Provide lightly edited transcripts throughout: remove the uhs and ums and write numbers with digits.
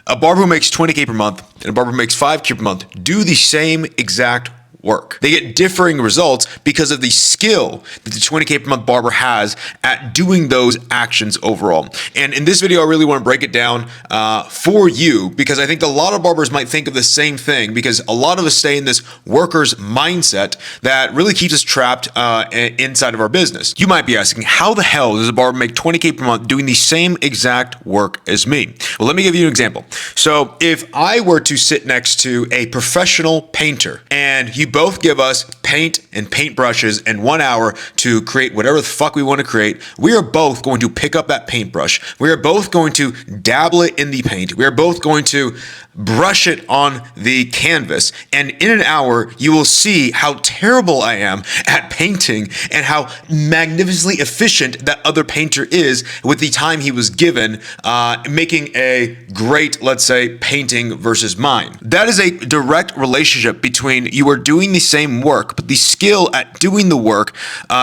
A barber who makes 20K per month and a barber who makes 5K per month do the same exact work. They get differing results because of the skill that the 20K per month barber has at doing those actions overall. And in this video, I really want to break it down for you, because I think a lot of barbers might think of the same thing, because a lot of us stay in this worker's mindset that really keeps us trapped inside of our business. You might be asking, how the hell does a barber make 20K per month doing the same exact work as me? Well, let me give you an example. So if I were to sit next to a professional painter and you both give us paint and paintbrushes and 1 hour to create whatever the fuck we want to create, we are both going to pick up that paintbrush. We are both going to dabble it in the paint. We are both going to brush it on the canvas. And in an hour, you will see how terrible I am at painting and how magnificently efficient that other painter is with the time he was given, making a great, let's say, painting versus mine. That is a direct relationship between you are doing the same work, but the skill at doing the work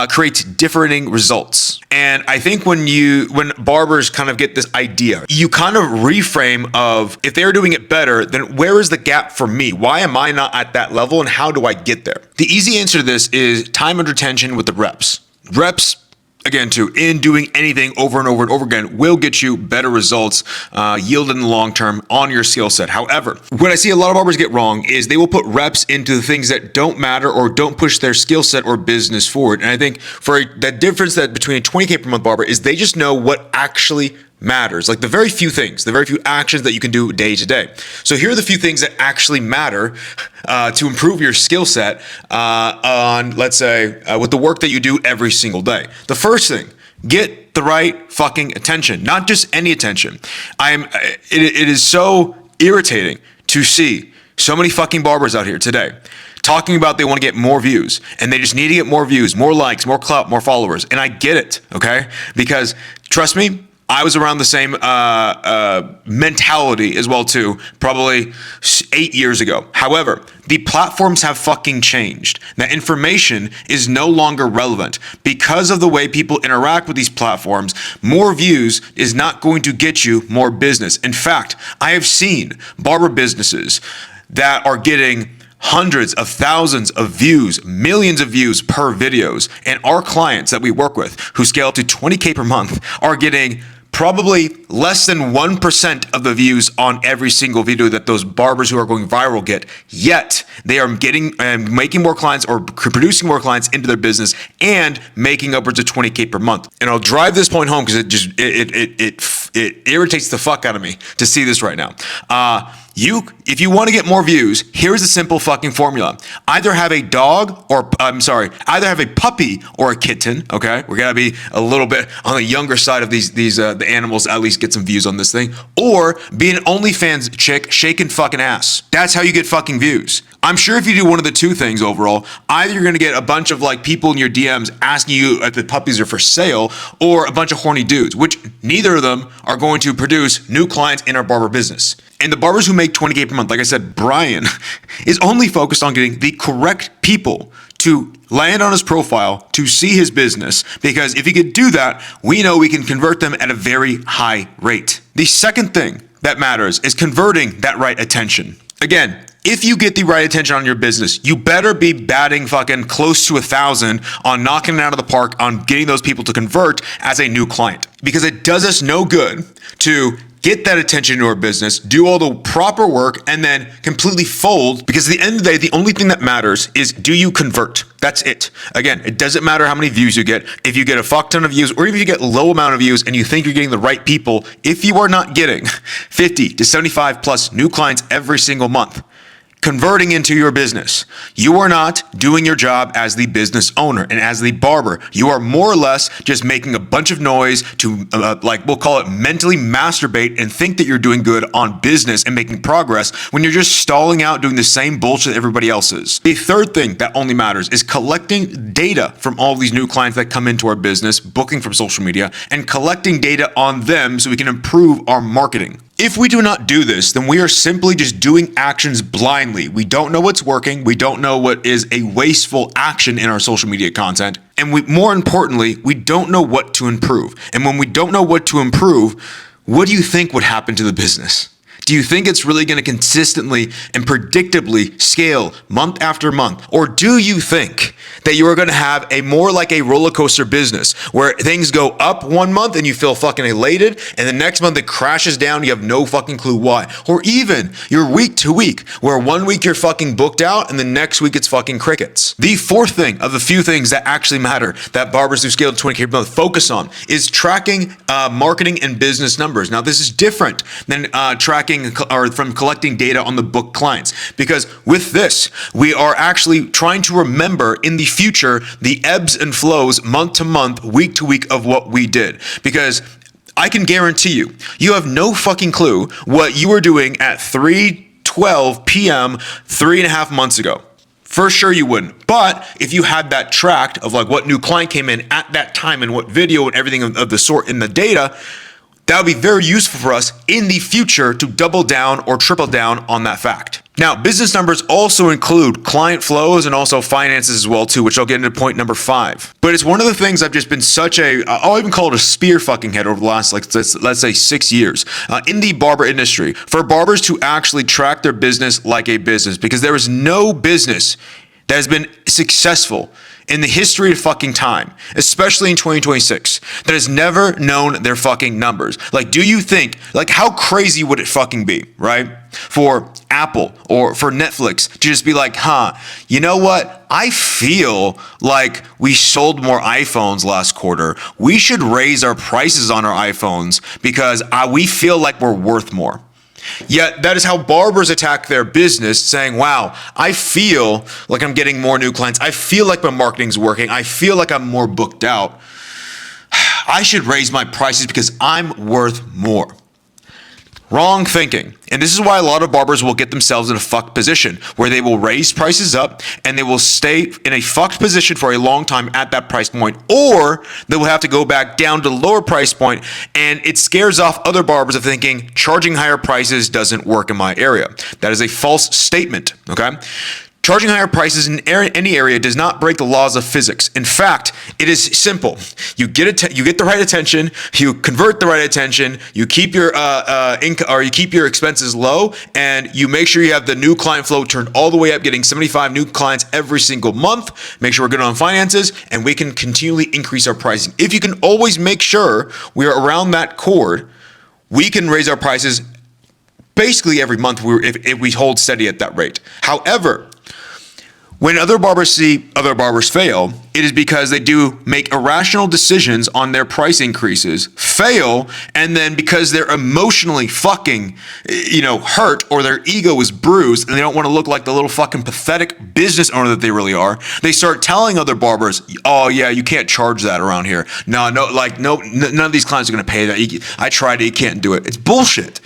creates differing results. And I think when barbers kind of get this idea, you kind of reframe of, if they're doing it better, then where is the gap for me? Why am I not at that level, and how do I get there? The easy answer to this is time under tension with the reps. Reps, again, in doing anything over and over and over again, will get you better results, yield in the long term on your skill set. However, what I see a lot of barbers get wrong is they will put reps into the things that don't matter or don't push their skill set or business forward. And I think the difference between a 20K per month barber is they just know what actually matters, like the very few actions that you can do day to day. So here are the few things that actually matter to improve your skill set on, let's say, with the work that you do every single day. The first thing, get the right fucking attention, not just any attention. It is so irritating to see so many fucking barbers out here today talking about they want to get more views, and they just need to get more views, more likes, more clout, more followers. And I get it, okay? Because trust me, I was around the same mentality as well too, probably 8 years ago. However, the platforms have fucking changed. That information is no longer relevant. Because of the way people interact with these platforms, more views is not going to get you more business. In fact, I have seen barber businesses that are getting hundreds of thousands of views, millions of views per videos. And our clients that we work with who scale up to 20K per month are getting probably less than 1% of the views on every single video that those barbers who are going viral get. Yet they are getting and making more clients or producing more clients into their business and making upwards of 20K per month. And I'll drive this point home because it irritates the fuck out of me to see this right now. If you want to get more views, here's a simple fucking formula. Either have a either have a puppy or a kitten, okay? We're gonna be a little bit on the younger side of the animals, at least get some views on this thing. Or be an OnlyFans chick shaking fucking ass. That's how you get fucking views. I'm sure if you do one of the two things overall, either you're gonna get a bunch of like people in your DMs asking you if the puppies are for sale, or a bunch of horny dudes, which neither of them are going to produce new clients in our barber business. And the barbers who make 20K per month, like I said, Brian is only focused on getting the correct people to land on his profile to see his business, because if he could do that, we know we can convert them at a very high rate. The second thing that matters is converting that right attention. Again, if you get the right attention on your business, you better be batting fucking close to 1,000 on knocking it out of the park on getting those people to convert as a new client. Because it does us no good to get that attention to our business, do all the proper work, and then completely fold, because at the end of the day, the only thing that matters is, do you convert? That's it. Again, it doesn't matter how many views you get. If you get a fuck ton of views, or even if you get a low amount of views and you think you're getting the right people, if you are not getting 50 to 75 plus new clients every single month, converting into your business, you are not doing your job as the business owner and as the barber. You are more or less just making a bunch of noise to, we'll call it mentally masturbate and think that you're doing good on business and making progress when you're just stalling out doing the same bullshit everybody else is. The third thing that only matters is collecting data from all these new clients that come into our business, booking from social media, and collecting data on them so we can improve our marketing. If we do not do this, then we are simply just doing actions blindly. We don't know what's working. We don't know what is a wasteful action in our social media content. And more importantly, we don't know what to improve. And when we don't know what to improve, what do you think would happen to the business? Do you think it's really going to consistently and predictably scale month after month? Or do you think that you are going to have a more like a roller coaster business where things go up one month and you feel fucking elated, and the next month it crashes down, you have no fucking clue why? Or even you're week to week, where one week you're fucking booked out and the next week it's fucking crickets. The fourth thing of the few things that actually matter that barbers who scale to 20K per month focus on is tracking marketing and business numbers. Now, this is different than tracking or from collecting data on the book clients, because with this, we are actually trying to remember in the future the ebbs and flows month to month, week to week of what we did. Because I can guarantee you, you have no fucking clue what you were doing at 3:12 p.m. 3.5 months ago. For sure you wouldn't. But if you had that tracked of like what new client came in at that time and what video and everything of the sort in the data, that would be very useful for us in the future to double down or triple down on that fact. Now, business numbers also include client flows and also finances as well too, which I'll get into point number 5. But it's one of the things I've just been such a, I'll even call it a spear fucking head over the last, like, let's say 6 years in the barber industry, for barbers to actually track their business like a business, because there is no business that has been successful in the history of fucking time, especially in 2026, that has never known their fucking numbers. Like, do you think, like, how crazy would it fucking be, right? For Apple or for Netflix to just be like, you know what? I feel like we sold more iPhones last quarter. We should raise our prices on our iPhones because we feel like we're worth more. Yet that is how barbers attack their business, saying, wow, I feel like I'm getting more new clients. I feel like my marketing's working. I feel like I'm more booked out. I should raise my prices because I'm worth more. Wrong thinking. And this is why a lot of barbers will get themselves in a fucked position where they will raise prices up and they will stay in a fucked position for a long time at that price point, or they will have to go back down to the lower price point, and it scares off other barbers of thinking charging higher prices doesn't work in my area. That is a false statement, okay? Charging higher prices in any area does not break the laws of physics. In fact, it is simple. You get the right attention, you convert the right attention, you keep your income, or you keep your expenses low, and you make sure you have the new client flow turned all the way up, getting 75 new clients every single month. Make sure we're good on finances, and we can continually increase our pricing. If you can always make sure we are around that chord, we can raise our prices basically every month if we hold steady at that rate. However, when other barbers see other barbers fail, it is because they do make irrational decisions on their price increases, fail, and then because they're emotionally fucking, hurt, or their ego is bruised and they don't want to look like the little fucking pathetic business owner that they really are, they start telling other barbers, oh yeah, you can't charge that around here. None of these clients are going to pay that. I tried it, you can't do it. It's bullshit.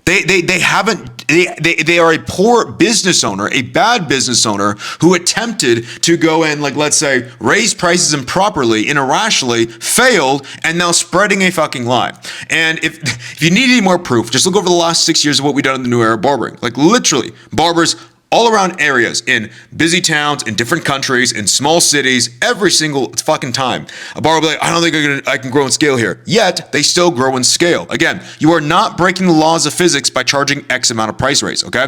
They are a poor business owner, a bad business owner who attempted to go and, like, let's say, raise prices improperly and irrationally, failed, and now spreading a fucking lie. And if you need any more proof, just look over the last 6 years of what we've done in the new era of barbering. Like, literally, barbers all around areas, in busy towns, in different countries, in small cities, every single fucking time. A barber will be like, I don't think I can grow and scale here. Yet, they still grow and scale. Again, you are not breaking the laws of physics by charging X amount of price raise, okay?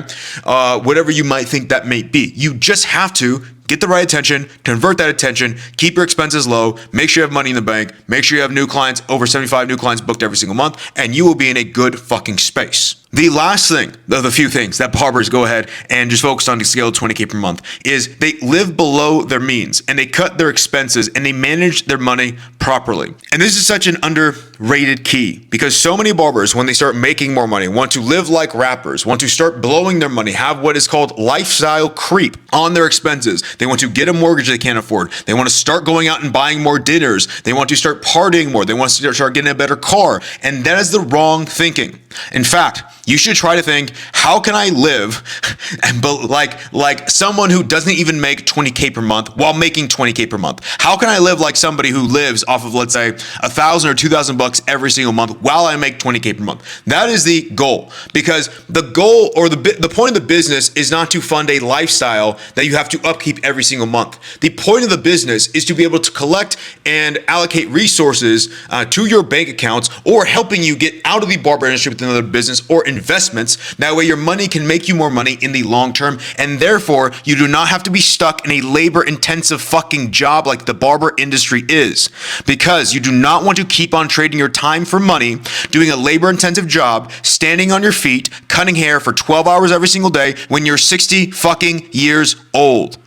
Whatever you might think that may be. You just have to get the right attention, convert that attention, keep your expenses low, make sure you have money in the bank, make sure you have new clients, over 75 new clients booked every single month, and you will be in a good fucking space. The last thing, the few things that barbers go ahead and just focus on to scale 20K per month, is they live below their means and they cut their expenses and they manage their money properly. And this is such an underrated key, because so many barbers, when they start making more money, want to live like rappers, want to start blowing their money, have what is called lifestyle creep on their expenses. They want to get a mortgage they can't afford. They want to start going out and buying more dinners. They want to start partying more. They want to start getting a better car. And that is the wrong thinking. In fact, you should try to think, how can I live like someone who doesn't even make 20K per month while making 20K per month? How can I live like somebody who lives off of, let's say, $1,000 or $2,000 every single month while I make 20K per month? That is the goal, because the goal, or the point of the business, is not to fund a lifestyle that you have to upkeep every single month. The point of the business is to be able to collect and allocate resources to your bank accounts, or helping you get out of the barber industry with another business, or investments. That way your money can make you more money in the long term, and therefore you do not have to be stuck in a labor intensive fucking job like the barber industry is, because you do not want to keep on trading your time for money, doing a labor intensive job, standing on your feet, cutting hair for 12 hours every single day when you're 60 fucking years old.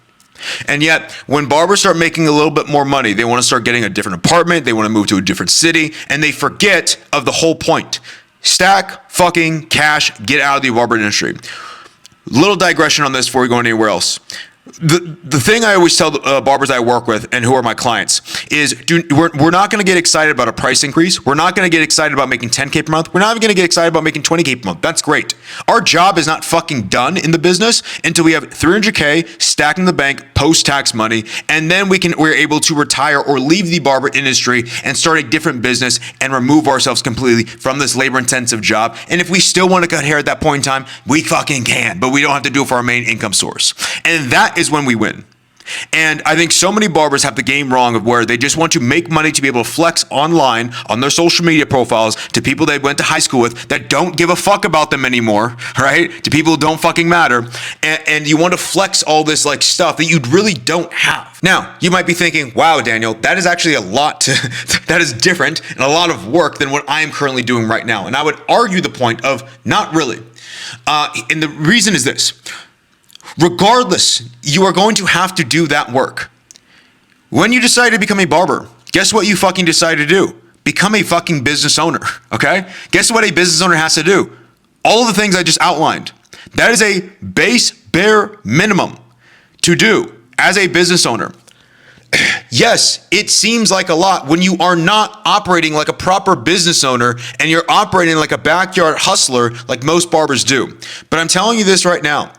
And yet, when barbers start making a little bit more money, they want to start getting a different apartment, they want to move to a different city, and they forget of the whole point. Stack fucking cash, get out of the barber industry. Little digression on this before we go anywhere else. The thing I always tell the barbers I work with and who are my clients is we're not going to get excited about a price increase. We're not going to get excited about making 10K per month. We're not even going to get excited about making 20K per month. That's great. Our job is not fucking done in the business until we have 300K stacked in the bank, post-tax money, and then we're able to retire or leave the barber industry and start a different business and remove ourselves completely from this labor-intensive job. And if we still want to cut hair at that point in time, we fucking can, but we don't have to do it for our main income source. And that is when we win. And I think so many barbers have the game wrong of where they just want to make money to be able to flex online on their social media profiles to people they went to high school with that don't give a fuck about them anymore, right? To people who don't fucking matter. And you want to flex all this like stuff that you really don't have. Now, you might be thinking, wow, Daniel, that is actually a lot that is different and a lot of work than what I am currently doing right now. And I would argue the point of not really. And the reason is this. Regardless, you are going to have to do that work. When you decide to become a barber, guess what you fucking decide to do? Become a fucking business owner, okay? Guess what a business owner has to do? All of the things I just outlined. That is a base bare minimum to do as a business owner. Yes, it seems like a lot when you are not operating like a proper business owner and you're operating like a backyard hustler like most barbers do. But I'm telling you this right now.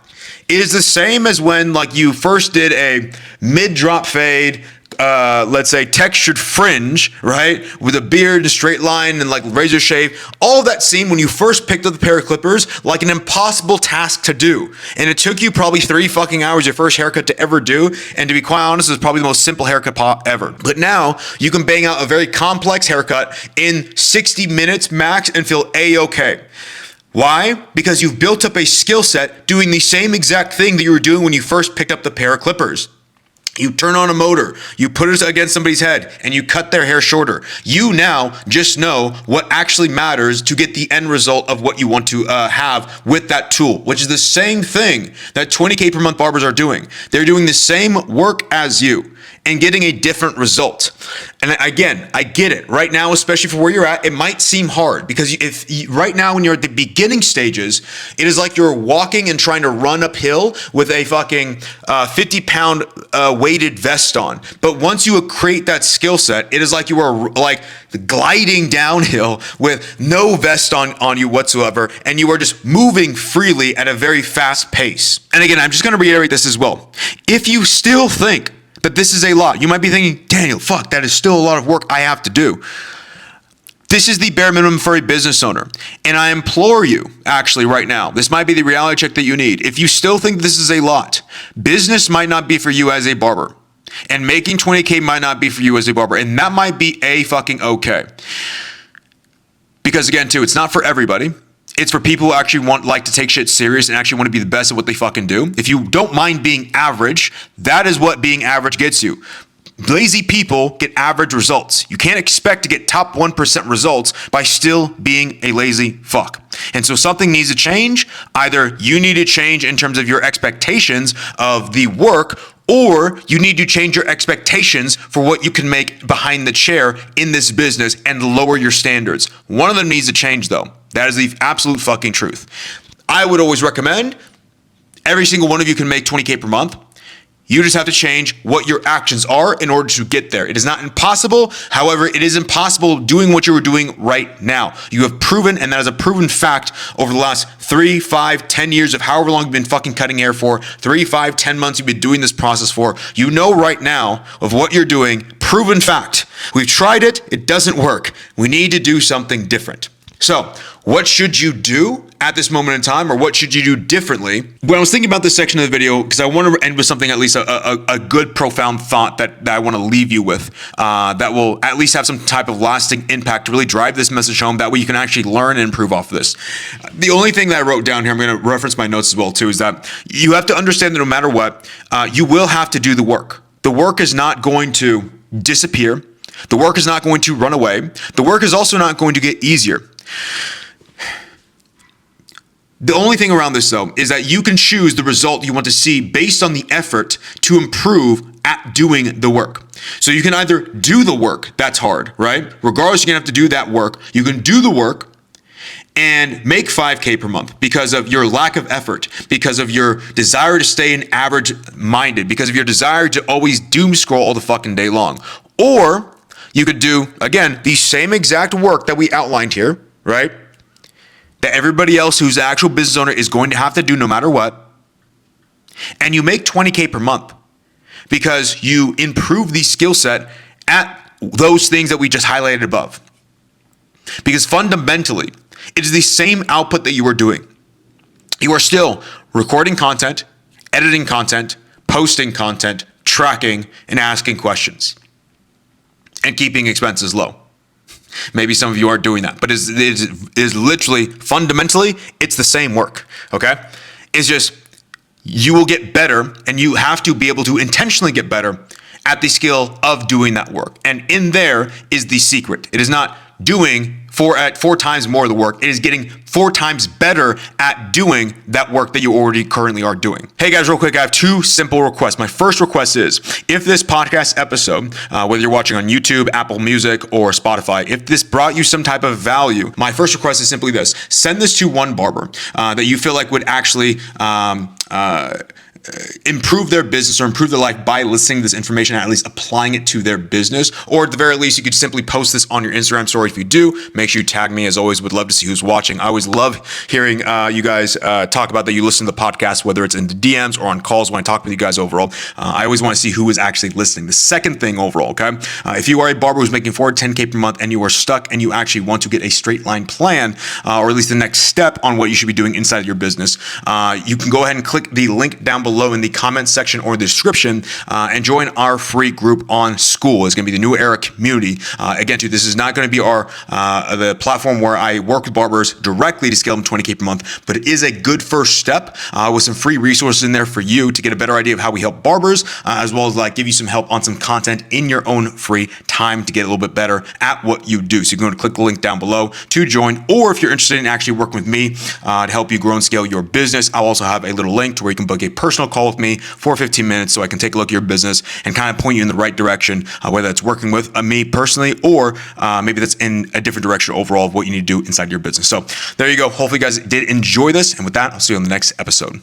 It is the same as when like you first did a mid-drop fade, let's say textured fringe, right? With a beard and straight line and like razor shave. All of that seemed when you first picked up the pair of clippers like an impossible task to do. And it took you probably 3 fucking hours your first haircut to ever do. And to be quite honest, it was probably the most simple haircut ever. But now you can bang out a very complex haircut in 60 minutes max and feel A-okay. Why? Because you've built up a skill set doing the same exact thing that you were doing when you first picked up the pair of clippers. You turn on a motor, you put it against somebody's head, and you cut their hair shorter. You now just know what actually matters to get the end result of what you want to have with that tool, which is the same thing that 20K per month barbers are doing. They're doing the same work as you and getting a different result. And again, I get it. Right now, especially for where you're at, it might seem hard because right now when you're at the beginning stages, it is like you're walking and trying to run uphill with a fucking 50-pound weighted vest on. But once you create that skill set, it is like you are like gliding downhill with no vest on you whatsoever, and you are just moving freely at a very fast pace. And again, I'm just going to reiterate this as well. If you still think that this is a lot, you might be thinking, Daniel, fuck, that is still a lot of work I have to do. This is the bare minimum for a business owner. And I implore you, actually right now, this might be the reality check that you need. If you still think this is a lot, business might not be for you as a barber. And making 20K might not be for you as a barber. And that might be a fucking okay. Because again, too, it's not for everybody. It's for people who actually like to take shit serious and actually want to be the best at what they fucking do. If you don't mind being average, that is what being average gets you. Lazy people get average results. You can't expect to get top 1% results by still being a lazy fuck. And so something needs to change. Either you need to change in terms of your expectations of the work, or you need to change your expectations for what you can make behind the chair in this business and lower your standards. One of them needs to change though. That is the absolute fucking truth. I would always recommend every single one of you can make 20K per month. You just have to change what your actions are in order to get there. It is not impossible. However, it is impossible doing what you were doing right now. You have proven, and that is a proven fact over the last 3, 5, 10 years of however long you've been fucking cutting hair for, 3, 5, 10 months you've been doing this process for. You know right now of what you're doing, proven fact. We've tried it, it doesn't work. We need to do something different. So what should you do at this moment in time, or what should you do differently? When I was thinking about this section of the video, because I want to end with something, at least a good, profound thought that I want to leave you with, that will at least have some type of lasting impact to really drive this message home. That way you can actually learn and improve off of this. The only thing that I wrote down here, I'm going to reference my notes as well too, is that you have to understand that no matter what, you will have to do the work. The work is not going to disappear. The work is not going to run away. The work is also not going to get easier. The only thing around this, though, is that you can choose the result you want to see based on the effort to improve at doing the work. So you can either do the work, that's hard, right? Regardless, you're going to have to do that work. You can do the work and make 5K per month because of your lack of effort, because of your desire to stay an average minded, because of your desire to always doom scroll all the fucking day long. Or you could do, again, the same exact work that we outlined here, right? That everybody else who's an actual business owner is going to have to do no matter what. And you make 20K per month because you improve the skill set at those things that we just highlighted above. Because fundamentally, it is the same output that you are doing. You are still recording content, editing content, posting content, tracking, and asking questions, and keeping expenses low. Maybe some of you aren't doing that, but it is literally, fundamentally, it's the same work, okay? It's just, you will get better, and you have to be able to intentionally get better at the skill of doing that work. And in there is the secret. It is not doing four times more of the work. It is getting 4 times better at doing that work that you already currently are doing. Hey guys, real quick, I have 2 simple requests. My first request is, if this podcast episode, whether you're watching on YouTube, Apple Music, or Spotify, if this brought you some type of value, my first request is simply this: send this to one barber that you feel like would actually improve their business or improve their life by listening to this information and at least applying it to their business. Or at the very least, you could simply post this on your Instagram story. If you do, make sure you tag me. As always, would love to see who's watching. I always love hearing you guys talk about that you listen to the podcast, whether it's in the DMs or on calls when I talk with you guys overall. I always want to see who is actually listening. The second thing overall, okay? If you are a barber who's making forward 10K per month and you are stuck and you actually want to get a straight line plan, or at least the next step on what you should be doing inside of your business, you can go ahead and click the link down below in the comments section or the description and join our free group on School. It's going to be the New Era community. Again, too, this is not going to be the platform where I work with barbers directly to scale them 20K per month, but it is a good first step with some free resources in there for you to get a better idea of how we help barbers, as well as give you some help on some content in your own free time to get a little bit better at what you do. So you can go and click the link down below to join, or if you're interested in actually working with me to help you grow and scale your business, I'll also have a little link to where you can book a personal call with me for 15 minutes so I can take a look at your business and kind of point you in the right direction, whether it's working with me personally or maybe that's in a different direction overall of what you need to do inside your business. So there you go. Hopefully you guys did enjoy this. And with that, I'll see you on the next episode.